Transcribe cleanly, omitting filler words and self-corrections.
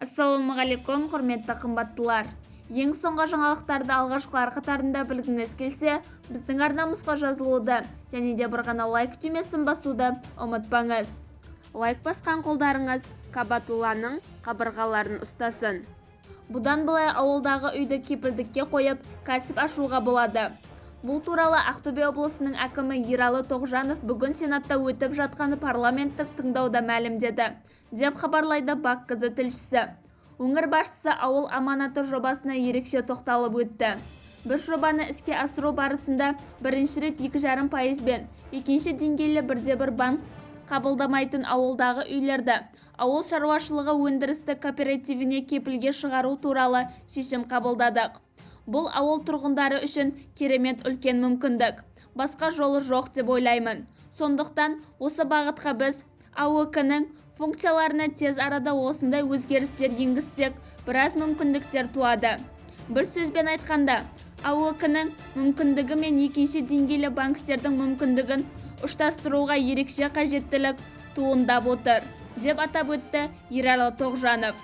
Ассалаумағалейкум, құрметті қымбаттылар. Ең соңғы жаңалықтарды алғашқылар қатарында білгіңіз келсе, біздің арнамызға жазылуды және де бір ғана лайк түймесін басуды ұмытпаңыз. Лайк басқан қолдарыңыз Кабатулланың қабырғаларын ұстасын. Бұдан былай ауылдағы үйді кепілдікке қойып, кәсіп ашуға болады. Бұл туралы Ақтөбе облысының әкімі Ералы Тоғжанов бүгін Сенатта өтіп жатқаны парламенттік тыңдауда мәлімдеді, деп хабарлайды БАК-КЗ тілшісі. Өңір басшысы ауыл аманаты жобасына ерекше тоқталып өтті. Біз жобаны іске асыру барысында бірінші рет 2,5%, екінші деңгейлі бірде-бір банк қабылдамайтын ауылдағы үйлерді ауыл шаруашылығы өндірістік кооперативіне кепілге шығару туралы шешім қабылдадық. Бұл ауыл тұрғындары үшін керемет үлкен мүмкіндік. Басқа жолы жоқ деп ойлаймын. Сондықтан осы бағытқа біз АОК-ның функцияларына тез арада осындай өзгерістер енгізсек, біраз мүмкіндіктер туады. Бір сөзбен айтқанда, АОК-ның мүмкіндігі мен екінші деңгейлі банктердің мүмкіндігін ұштастыруға ерекше қажеттілік туындап отыр, деп атап өтті Ералы Тоғжанов.